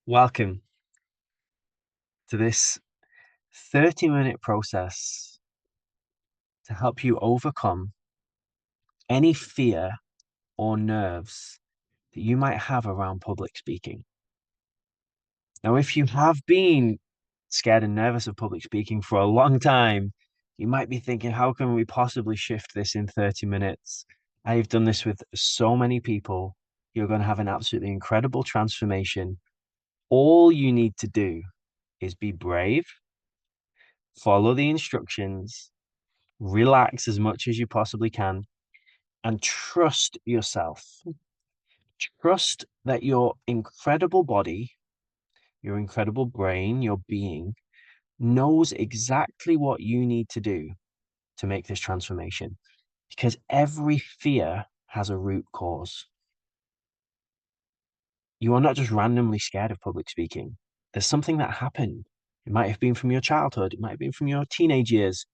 Welcome to this 30-minute process to help you overcome any fear or nerves that you might have around public speaking. Now, if you have been scared and nervous of public speaking for a long time, you might be thinking, how can we possibly shift this in 30 minutes? I've done this with so many people. You're going to have an absolutely incredible transformation. All you need to do is be brave, follow the instructions, relax as much as you possibly can, and trust yourself. Trust that your incredible body, your incredible brain, your being knows exactly what you need to do to make this transformation because every fear has a root cause. You are not just randomly scared of public speaking. There's something that happened. It might have been from your childhood, it might have been from your teenage years.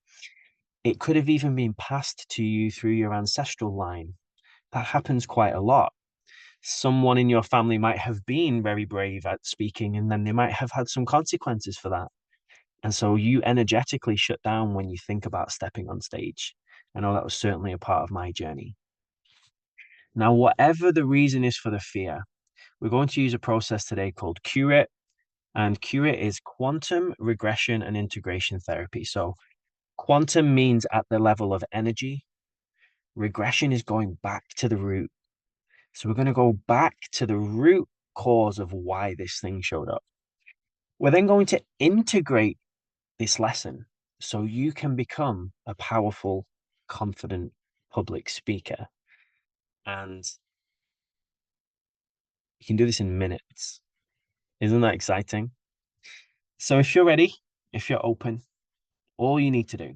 It could have even been passed to you through your ancestral line. That happens quite a lot. Someone in your family might have been very brave at speaking, and then they might have had some consequences for that. And so you energetically shut down when you think about stepping on stage. I know that was certainly a part of my journey. Now, whatever the reason is for the fear, we're going to use a process today called q-rit, and q-rit is quantum regression and integration therapy. So quantum means at the level of energy. Regression is going back to the root. So we're going to go back to the root cause of why this thing showed up. We're then going to integrate this lesson so you can become a powerful, confident public speaker. And you can do this in minutes. Isn't that exciting? So if you're ready, if you're open, all you need to do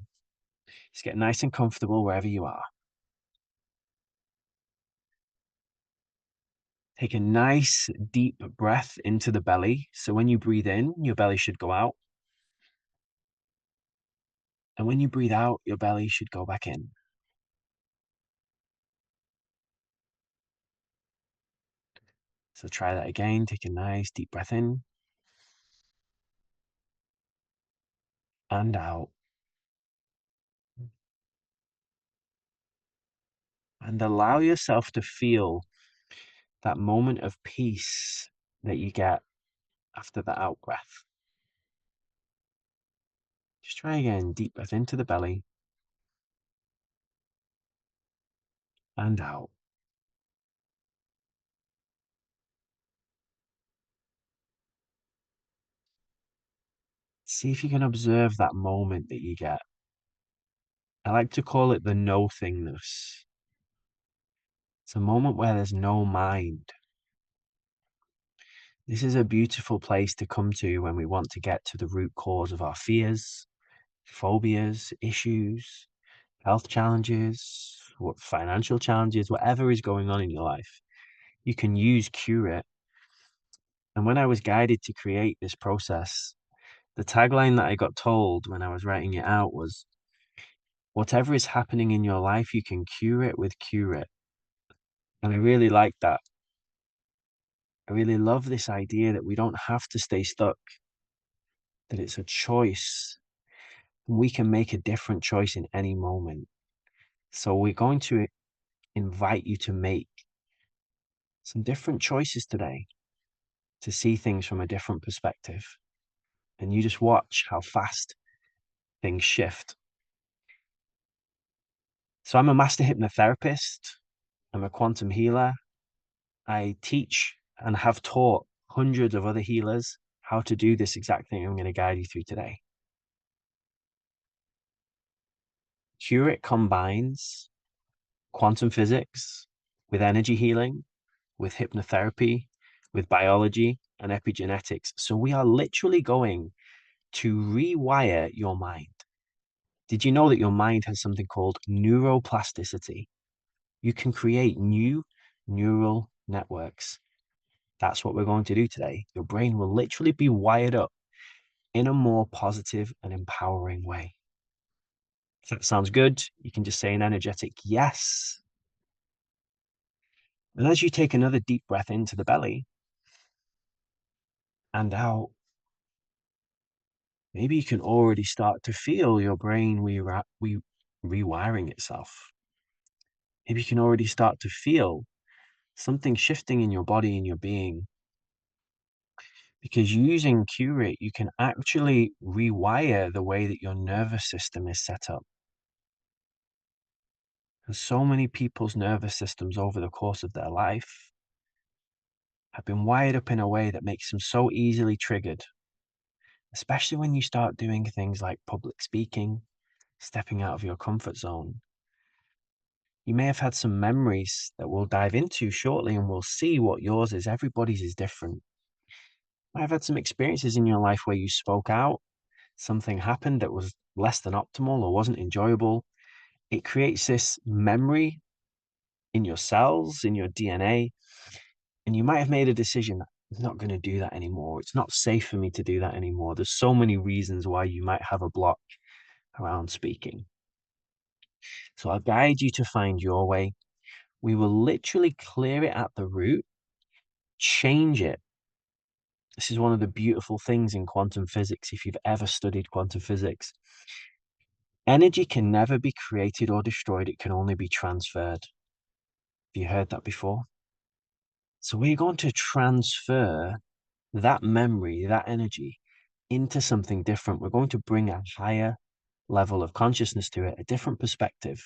is get nice and comfortable wherever you are. Take a nice deep breath into the belly. So when you breathe in, your belly should go out. And when you breathe out, your belly should go back in. So try that again. Take a nice deep breath in and out. And allow yourself to feel that moment of peace that you get after the out breath. Just try again. Deep breath into the belly and out. See if you can observe that moment that you get. I like to call it the no thingness. It's a moment where there's no mind. This is a beautiful place to come to when we want to get to the root cause of our fears, phobias, issues, health challenges, what financial challenges, whatever is going on in your life. You can use q-rit. And when I was guided to create this process, the tagline that I got told when I was writing it out was, whatever is happening in your life, you can cure it with q-rit. And I really like that. I really love this idea that we don't have to stay stuck, that it's a choice. And we can make a different choice in any moment. So we're going to invite you to make some different choices today to see things from a different perspective. And you just watch how fast things shift. So I'm a master hypnotherapist. I'm a quantum healer. I teach and have taught hundreds of other healers how to do this exact thing I'm going to guide you through today. q-rit combines quantum physics with energy healing, with hypnotherapy, with biology and epigenetics. So we are literally going to rewire your mind. Did you know that your mind has something called neuroplasticity? You can create new neural networks. That's what we're going to do today. Your brain will literally be wired up in a more positive and empowering way. If that sounds good, you can just say an energetic yes. And as you take another deep breath into the belly, and out. Maybe you can already start to feel your brain rewiring itself. Maybe you can already start to feel something shifting in your body and your being. Because using q-rit, you can actually rewire the way that your nervous system is set up. And so many people's nervous systems over the course of their life have been wired up in a way that makes them so easily triggered, especially when you start doing things like public speaking, stepping out of your comfort zone. You may have had some memories that we'll dive into shortly, and we'll see what yours is. Everybody's is different. I've had some experiences in your life where you spoke out, something happened that was less than optimal or wasn't enjoyable. It creates this memory in your cells, in your DNA, and you might have made a decision that I'm not going to do that anymore. It's not safe for me to do that anymore. There's so many reasons why you might have a block around speaking. So I'll guide you to find your way. We will literally clear it at the root, change it. This is one of the beautiful things in quantum physics, if you've ever studied quantum physics. Energy can never be created or destroyed, it can only be transferred. Have you heard that before? So we're going to transfer that memory, that energy, into something different. We're going to bring a higher level of consciousness to it, a different perspective,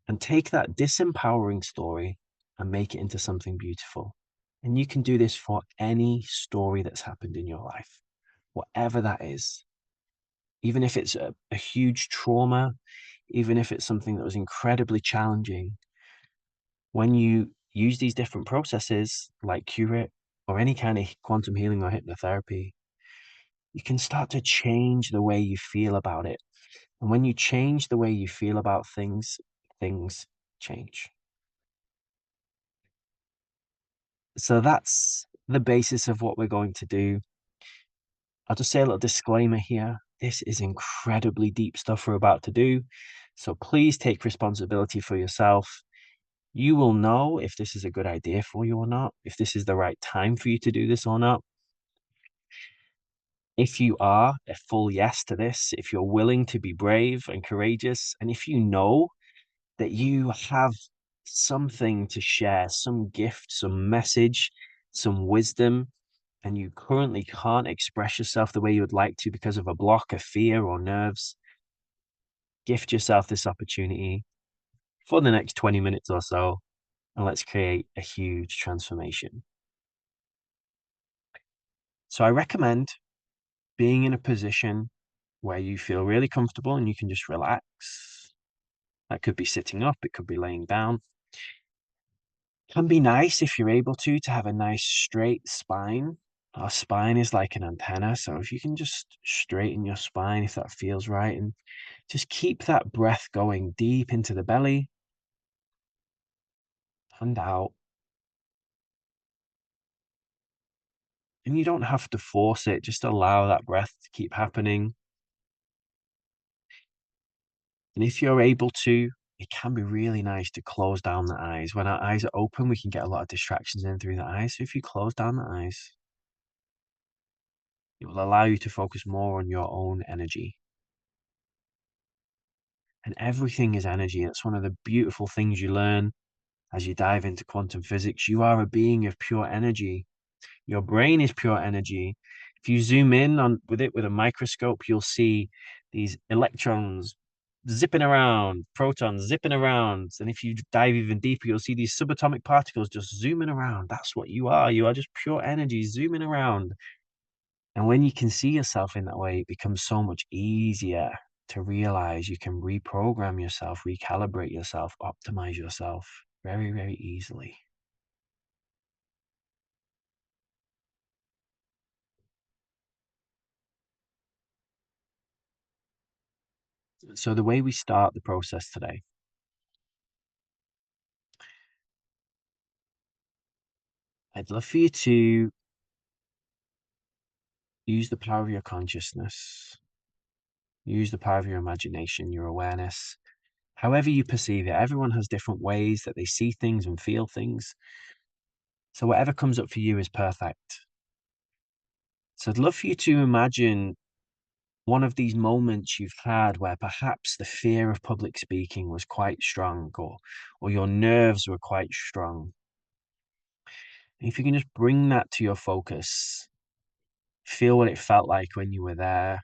and take that disempowering story and make it into something beautiful. And you can do this for any story that's happened in your life, whatever that is. Even if it's a huge trauma, even if it's something that was incredibly challenging, when you use these different processes like q-rit or any kind of quantum healing or hypnotherapy, you can start to change the way you feel about it. And when you change the way you feel about things, things change. So that's the basis of what we're going to do. I'll just say a little disclaimer here. This is incredibly deep stuff we're about to do. So please take responsibility for yourself. You will know if this is a good idea for you or not, if this is the right time for you to do this or not. If you are a full yes to this, if you're willing to be brave and courageous, and if you know that you have something to share, some gift, some message, some wisdom, and you currently can't express yourself the way you would like to because of a block of fear or nerves, gift yourself this opportunity for the next 20 minutes or so, and let's create a huge transformation. So I recommend being in a position where you feel really comfortable and you can just relax. That could be sitting up, it could be laying down. Can be nice if you're able to have a nice straight spine. Our spine is like an antenna, so if you can just straighten your spine if that feels right, and just keep that breath going deep into the belly and out. And you don't have to force it, just allow that breath to keep happening. And if you're able to, it can be really nice to close down the eyes. When our eyes are open, we can get a lot of distractions in through the eyes. So if you close down the eyes, it will allow you to focus more on your own energy. And everything is energy. That's one of the beautiful things you learn as you dive into quantum physics. You are a being of pure energy. Your brain is pure energy. If you zoom in on with it with a microscope, you'll see these electrons zipping around, protons zipping around. And if you dive even deeper, you'll see these subatomic particles just zooming around. That's what you are. You are just pure energy zooming around. And when you can see yourself in that way, it becomes so much easier to realize you can reprogram yourself, recalibrate yourself, optimize yourself very, very easily. So the way we start the process today, I'd love for you to use the power of your consciousness, use the power of your imagination, your awareness, however you perceive it. Everyone has different ways that they see things and feel things. So whatever comes up for you is perfect. So I'd love for you to imagine one of these moments you've had where perhaps the fear of public speaking was quite strong, or your nerves were quite strong. If you can just bring that to your focus, feel what it felt like when you were there,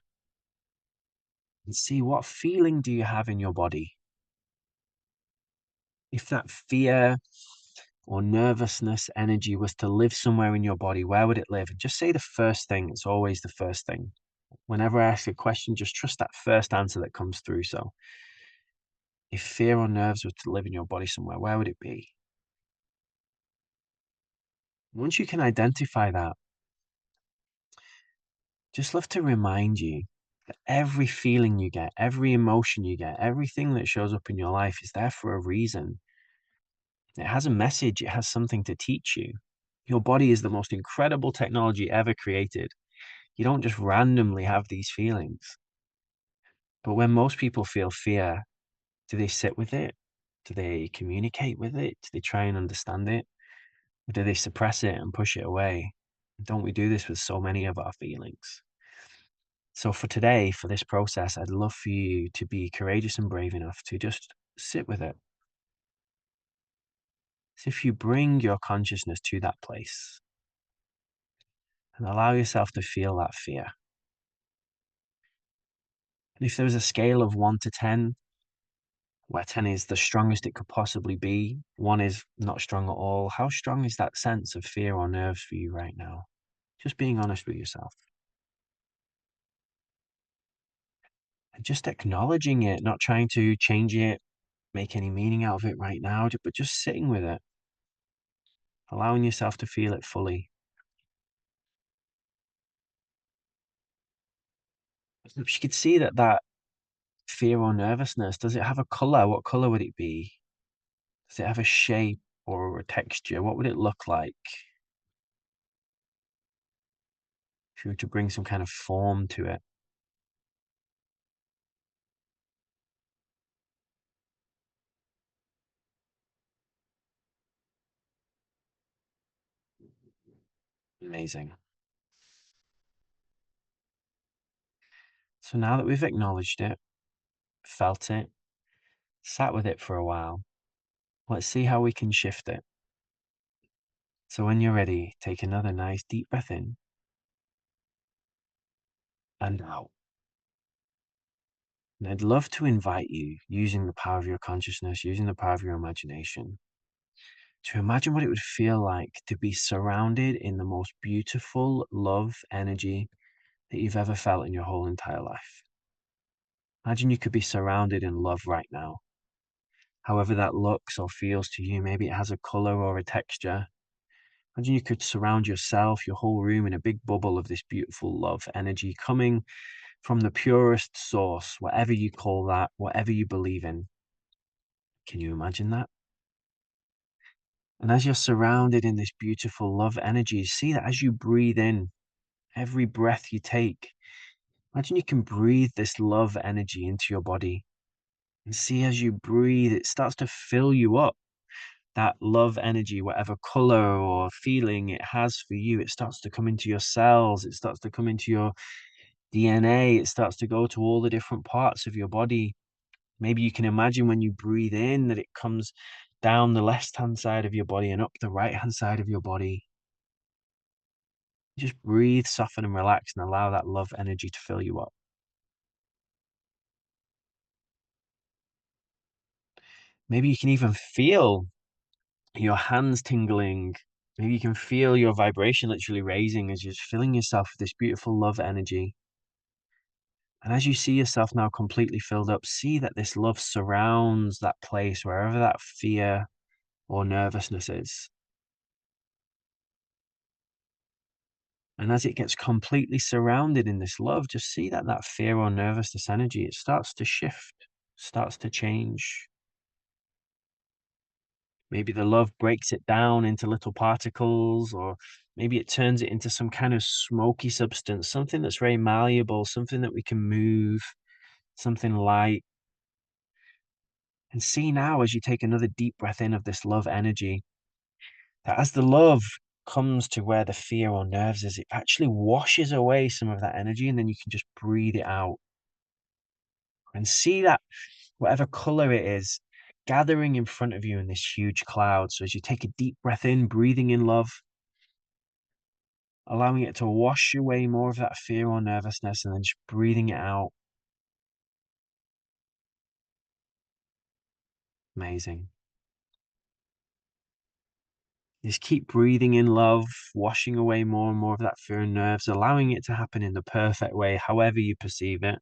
and see what feeling do you have in your body. If that fear or nervousness energy was to live somewhere in your body, where would it live? And just say the first thing. It's always the first thing. Whenever I ask a question, just trust that first answer that comes through. So if fear or nerves were to live in your body somewhere, where would it be? Once you can identify that, just love to remind you that every feeling you get, every emotion you get, everything that shows up in your life is there for a reason. It has a message, it has something to teach you. Your body is the most incredible technology ever created. You don't just randomly have these feelings. But when most people feel fear, do they sit with it? Do they communicate with it? Do they try and understand it? Or do they suppress it and push it away? Don't we do this with so many of our feelings? So for today, for this process, I'd love for you to be courageous and brave enough to just sit with it. So if you bring your consciousness to that place and allow yourself to feel that fear. And if there was a scale of 1 to 10, where 10 is the strongest it could possibly be, 1 is not strong at all, how strong is that sense of fear or nerves for you right now? Just being honest with yourself. And just acknowledging it, not trying to change it, make any meaning out of it right now, but just sitting with it, allowing yourself to feel it fully. If you could see that fear or nervousness, does it have a color? What color would it be? Does it have a shape or a texture? What would it look like if you were to bring some kind of form to it? Amazing. So now that we've acknowledged it, felt it, sat with it for a while, let's see how we can shift it. So when you're ready, take another nice deep breath in and out. And I'd love to invite you, using the power of your consciousness, using the power of your imagination, to imagine what it would feel like to be surrounded in the most beautiful love energy that you've ever felt in your whole entire life. Imagine you could be surrounded in love right now. However that looks or feels to you, maybe it has a color or a texture. Imagine you could surround yourself, your whole room, in a big bubble of this beautiful love energy coming from the purest source, whatever you call that, whatever you believe in. Can you imagine that? And as you're surrounded in this beautiful love energy, see that as you breathe in, every breath you take, imagine you can breathe this love energy into your body. And see as you breathe, it starts to fill you up. That love energy, whatever color or feeling it has for you, it starts to come into your cells, it starts to come into your DNA, it starts to go to all the different parts of your body. Maybe you can imagine when you breathe in that it comes down the left-hand side of your body and up the right-hand side of your body. Just breathe, soften, and relax, and allow that love energy to fill you up. Maybe you can even feel your hands tingling. Maybe you can feel your vibration literally raising as you're filling yourself with this beautiful love energy. And as you see yourself now completely filled up, see that this love surrounds that place, wherever that fear or nervousness is. And as it gets completely surrounded in this love, just see that that fear or nervousness energy, it starts to shift, starts to change. Maybe the love breaks it down into little particles, or maybe it turns it into some kind of smoky substance, something that's very malleable, something that we can move, something light. And see now, as you take another deep breath in of this love energy, that as the love comes to where the fear or nerves is, it actually washes away some of that energy, and then you can just breathe it out and see that whatever color it is gathering in front of you in this huge cloud. So as you take a deep breath in, breathing in love, allowing it to wash away more of that fear or nervousness, and then just breathing it out. Amazing. Just keep breathing in love, washing away more and more of that fear and nerves, allowing it to happen in the perfect way, however you perceive it.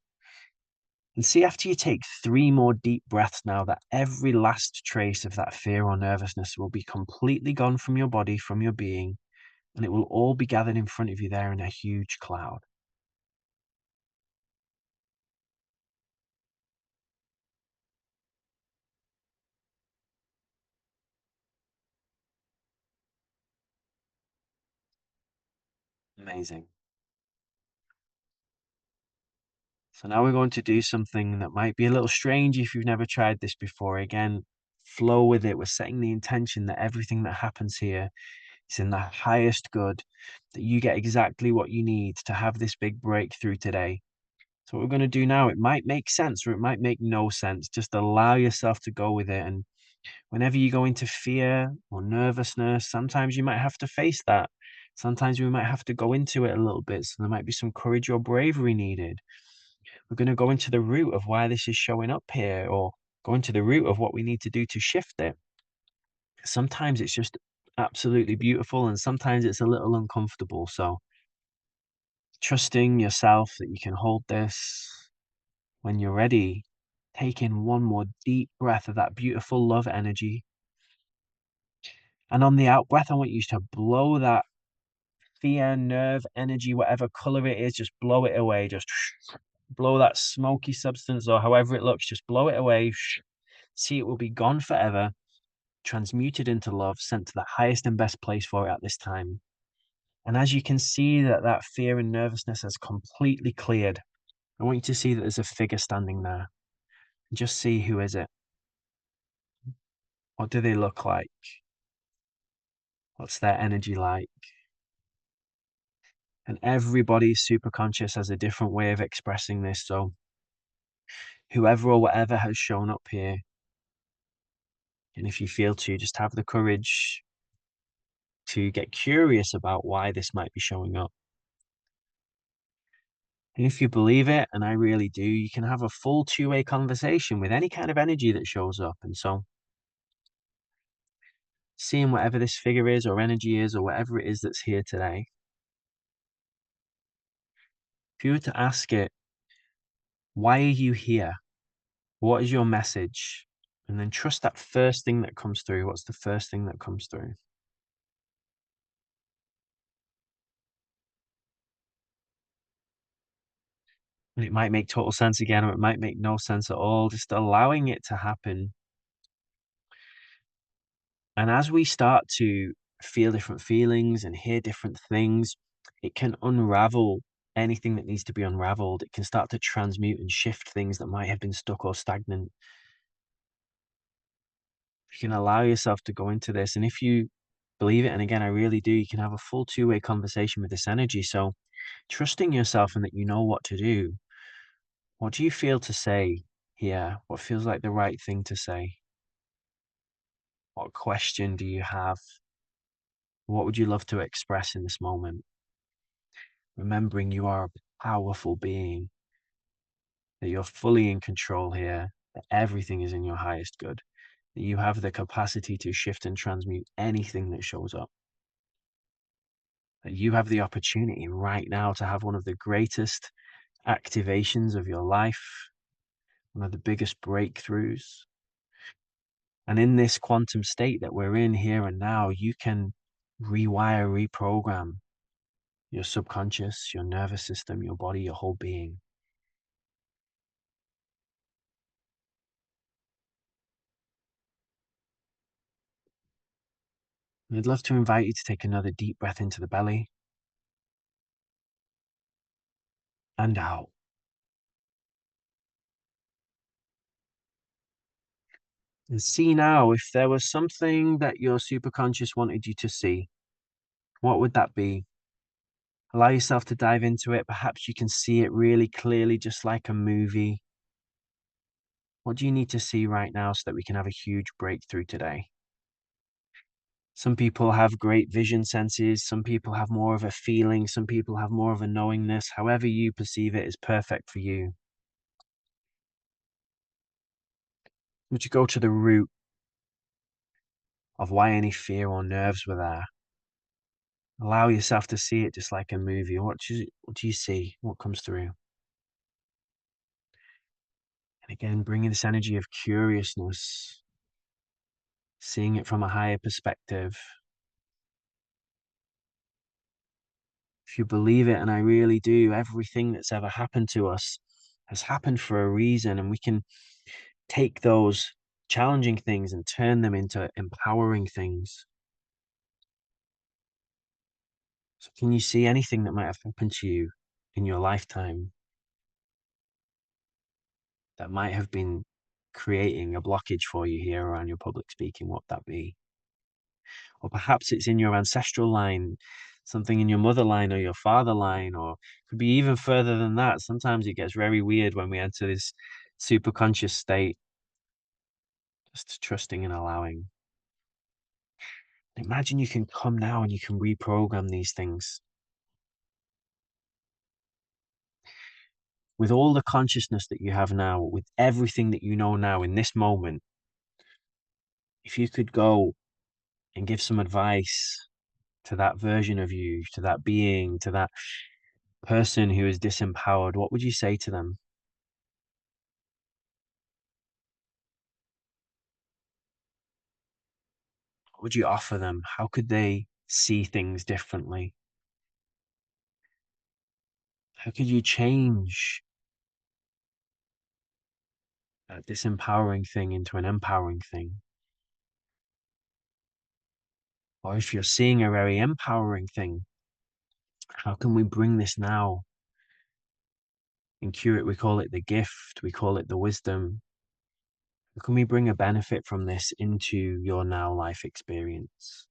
And see, after you take 3 more deep breaths now, that every last trace of that fear or nervousness will be completely gone from your body, from your being, and it will all be gathered in front of you there in a huge cloud. Amazing. So now we're going to do something that might be a little strange if you've never tried this before. Again, flow with it. We're setting the intention that everything that happens here is in the highest good, that you get exactly what you need to have this big breakthrough today. So what we're going to do now, it might make sense or it might make no sense. Just allow yourself to go with it. And whenever you go into fear or nervousness, sometimes you might have to face that. Sometimes we might have to go into it a little bit. So there might be some courage or bravery needed. We're going to go into the root of why this is showing up here, or go into the root of what we need to do to shift it. Sometimes it's just absolutely beautiful, and sometimes it's a little uncomfortable. So trusting yourself that you can hold this. When you're ready, take in one more deep breath of that beautiful love energy. And on the out breath, I want you to blow that fear, nerve, energy, whatever color it is, just blow it away. Just blow that smoky substance or however it looks, just blow it away. See, it will be gone forever, transmuted into love, sent to the highest and best place for it at this time. And as you can see that that fear and nervousness has completely cleared, I want you to see that there's a figure standing there. Just see, who is it? What do they look like? What's their energy like? And everybody's super conscious has a different way of expressing this. So whoever or whatever has shown up here, and if you feel to, just have the courage to get curious about why this might be showing up. And if you believe it, and I really do, you can have a full two-way conversation with any kind of energy that shows up. And so seeing whatever this figure is or energy is or whatever it is that's here today, if you were to ask it, why are you here? What is your message? And then trust that first thing that comes through. What's the first thing that comes through? And it might make total sense again, or it might make no sense at all. Just allowing it to happen. And as we start to feel different feelings and hear different things, it can unravel anything that needs to be unraveled. It can start to transmute and shift things that might have been stuck or stagnant. You can allow yourself to go into this. And if you believe it, and again, I really do, you can have a full two-way conversation with this energy. So trusting yourself and that you know what to do. What do you feel to say here? What feels like the right thing to say? What question do you have? What would you love to express in this moment? Remembering you are a powerful being, that you're fully in control here, that everything is in your highest good, that you have the capacity to shift and transmute anything that shows up, that you have the opportunity right now to have one of the greatest activations of your life, one of the biggest breakthroughs. And in this quantum state that we're in here and now, you can rewire, reprogram your subconscious, your nervous system, your body, your whole being. And I'd love to invite you to take another deep breath into the belly and out. And see now if there was something that your superconscious wanted you to see, What would that be? Allow yourself to dive into it. Perhaps you can see it really clearly, just like a movie. What do you need to see right now so that we can have a huge breakthrough today? Some people have great vision senses. Some people have more of a feeling. Some people have more of a knowingness. However you perceive it is perfect for you. Would you go to the root of why any fear or nerves were there? Allow yourself to see it just like a movie. What do you see? What comes through? And again, bringing this energy of curiousness, seeing it from a higher perspective. If you believe it, and I really do, everything that's ever happened to us has happened for a reason, and we can take those challenging things and turn them into empowering things. So can you see anything that might have happened to you in your lifetime that might have been creating a blockage for you here around your public speaking? What that be? Or perhaps it's in your ancestral line, something in your mother line or your father line, or could be even further than that. Sometimes it gets very weird when we enter this super conscious state, just trusting and allowing. Imagine you can come now and you can reprogram these things. With all the consciousness that you have now, with everything that you know now in this moment, if you could go and give some advice to that version of you, to that being, to that person who is disempowered, what would you say to them? What would you offer them? How could they see things differently? How could you change that disempowering thing into an empowering thing? Or if you're seeing a very empowering thing, how can we bring this now? In q-rit, we call it the gift, we call it the wisdom. How can we bring a benefit from this into your now life experience?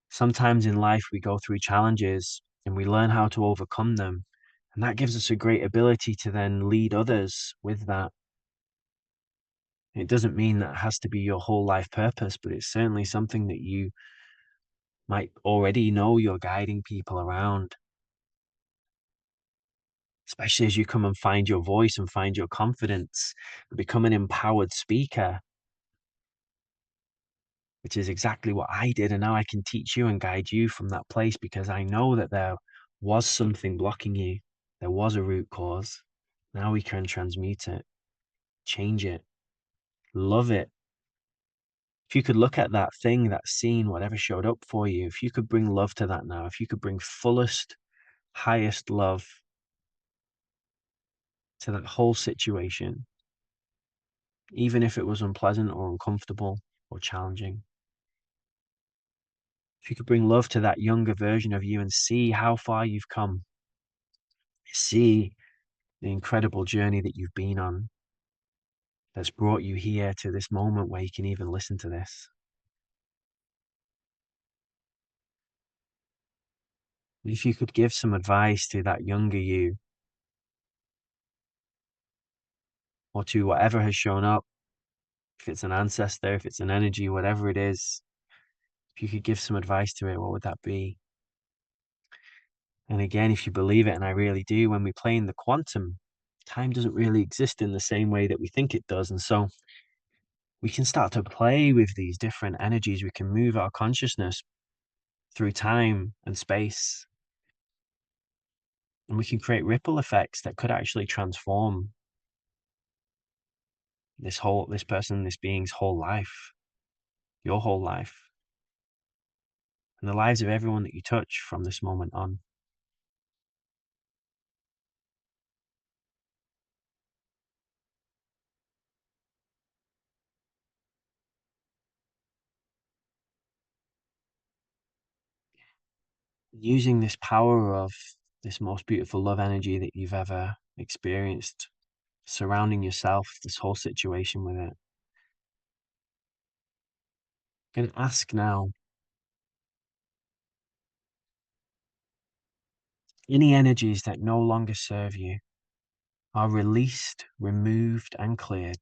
Sometimes in life, we go through challenges and we learn how to overcome them. And that gives us a great ability to then lead others with that. It doesn't mean that has to be your whole life purpose, but it's certainly something that you might already know you're guiding people around, especially as you come and find your voice and find your confidence and become an empowered speaker, which is exactly what I did. And now I can teach you and guide you from that place because I know that there was something blocking you. There was a root cause. Now we can transmute it, change it, love it. If you could look at that thing, that scene, whatever showed up for you, if you could bring love to that now, if you could bring fullest, highest love to that whole situation, even if it was unpleasant or uncomfortable or challenging, if you could bring love to that younger version of you and see how far you've come, see the incredible journey that you've been on that's brought you here to this moment where you can even listen to this. If you could give some advice to that younger you or to whatever has shown up, if it's an ancestor, if it's an energy, whatever it is, if you could give some advice to it, what would that be? And again, if you believe it, and I really do, when we play in the quantum, time doesn't really exist in the same way that we think it does. And so we can start to play with these different energies. We can move our consciousness through time and space, and we can create ripple effects that could actually transform this person, this being's whole life, your whole life, and the lives of everyone that you touch from this moment on. Using this power of this most beautiful love energy that you've ever experienced, surrounding yourself, this whole situation with it. I'm going to ask now, any energies that no longer serve you are released, removed, and cleared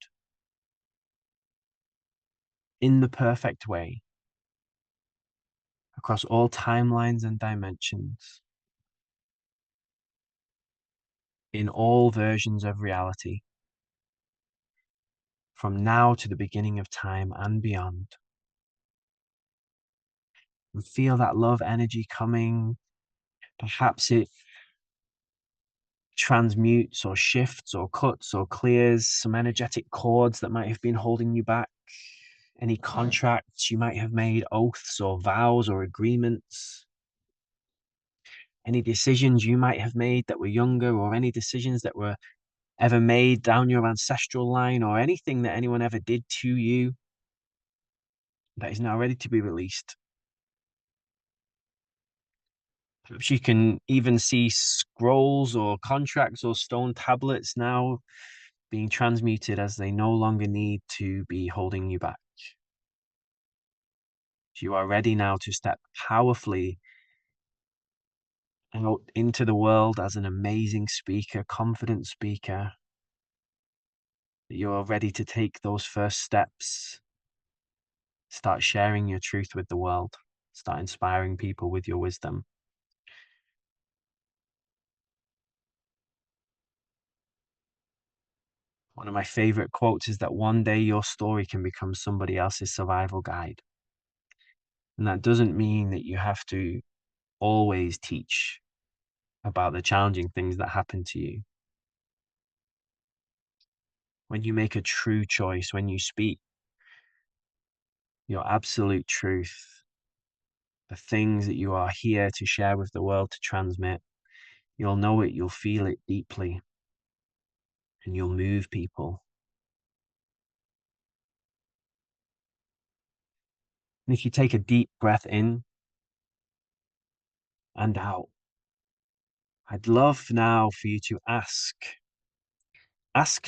in the perfect way across all timelines and dimensions, in all versions of reality, from now to the beginning of time and beyond. And feel that love energy coming. Perhaps it transmutes or shifts or cuts or clears some energetic cords that might have been holding you back. Any contracts you might have made, oaths or vows or agreements. Any decisions you might have made that were younger, or any decisions that were ever made down your ancestral line, or anything that anyone ever did to you that is now ready to be released. Perhaps you can even see scrolls or contracts or stone tablets now being transmuted as they no longer need to be holding you back. You are ready now to step powerfully out into the world as an amazing speaker, confident speaker. You're ready to take those first steps, start sharing your truth with the world, start inspiring people with your wisdom. One of my favorite quotes is that one day your story can become somebody else's survival guide. And that doesn't mean that you have to always teach about the challenging things that happen to you. When you make a true choice, when you speak your absolute truth, the things that you are here to share with the world, to transmit, you'll know it, you'll feel it deeply, and you'll move people. And if you take a deep breath in and out, I'd love now for you to ask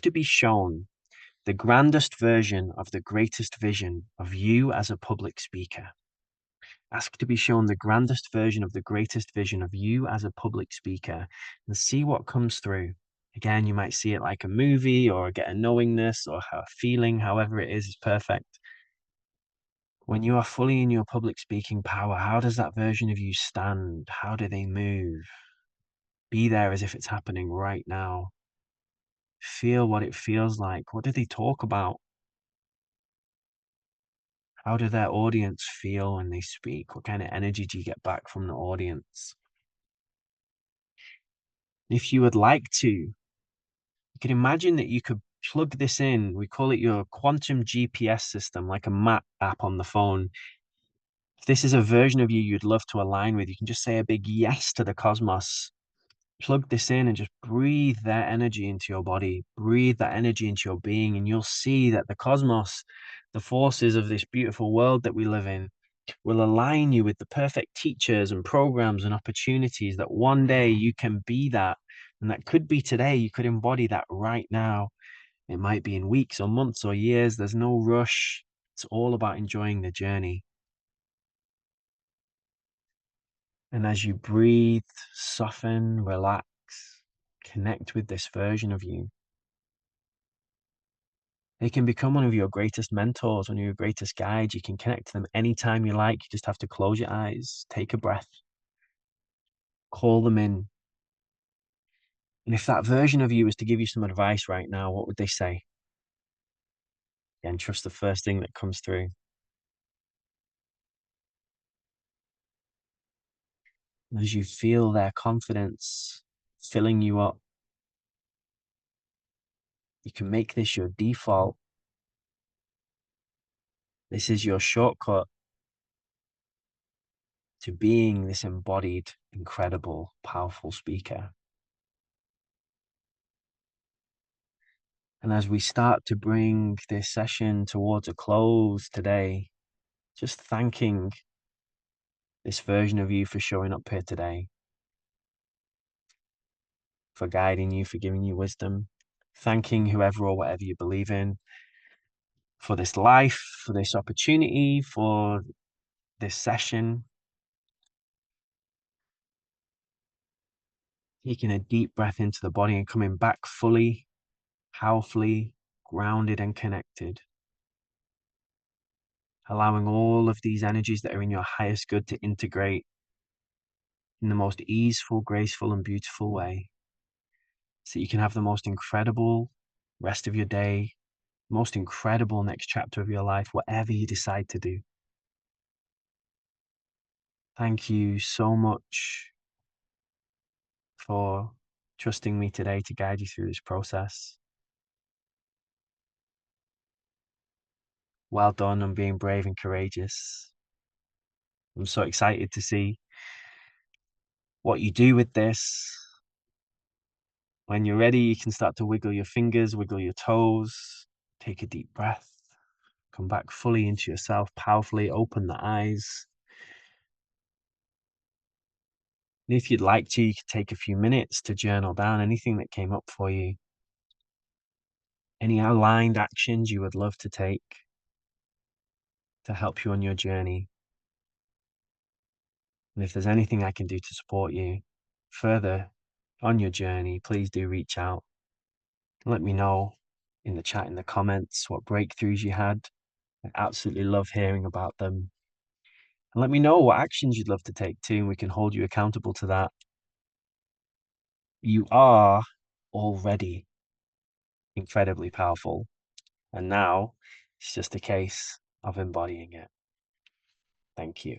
to be shown the grandest version of the greatest vision of you as a public speaker. Ask to be shown the grandest version of the greatest vision of you as a public speaker and see what comes through. Again, you might see it like a movie or get a knowingness or a feeling, however it is perfect. When you are fully in your public speaking power, how does that version of you stand? How do they move? Be there as if it's happening right now. Feel what it feels like. What do they talk about? How do their audience feel when they speak? What kind of energy do you get back from the audience? If you would like to, you can imagine that you could plug this in. We call it your quantum GPS system, like a map app on the phone. If this is a version of you you'd love to align with, you can just say a big yes to the cosmos. Plug this in and just breathe that energy into your body, breathe that energy into your being, and you'll see that the cosmos, the forces of this beautiful world that we live in, will align you with the perfect teachers and programs and opportunities that one day you can be that. And that could be today. You could embody that right now. It might be in weeks or months or years. There's no rush. It's all about enjoying the journey. And as you breathe, soften, relax, connect with this version of you. They can become one of your greatest mentors, one of your greatest guides. You can connect to them anytime you like. You just have to close your eyes, take a breath, call them in. And if that version of you was to give you some advice right now, what would they say? Again, trust the first thing that comes through. As you feel their confidence filling you up, you can make this your default. This is your shortcut to being this embodied, incredible, powerful speaker. And as we start to bring this session towards a close today, just thanking this version of you for showing up here today, for guiding you, for giving you wisdom, thanking whoever or whatever you believe in for this life, for this opportunity, for this session. Taking a deep breath into the body and coming back fully, powerfully grounded and connected. Allowing all of these energies that are in your highest good to integrate in the most easeful, graceful, and beautiful way. So you can have the most incredible rest of your day, most incredible next chapter of your life, whatever you decide to do. Thank you so much for trusting me today to guide you through this process. Well done on being brave and courageous. I'm so excited to see what you do with this. When you're ready, you can start to wiggle your fingers, wiggle your toes, take a deep breath, come back fully into yourself, powerfully open the eyes. And if you'd like to, you could take a few minutes to journal down anything that came up for you. Any aligned actions you would love to take to help you on your journey. And if there's anything I can do to support you further on your journey, please do reach out. Let me know in the chat, in the comments, what breakthroughs you had. I absolutely love hearing about them. And let me know what actions you'd love to take too, and we can hold you accountable to that. You are already incredibly powerful. And now it's just a case of embodying it. Thank you.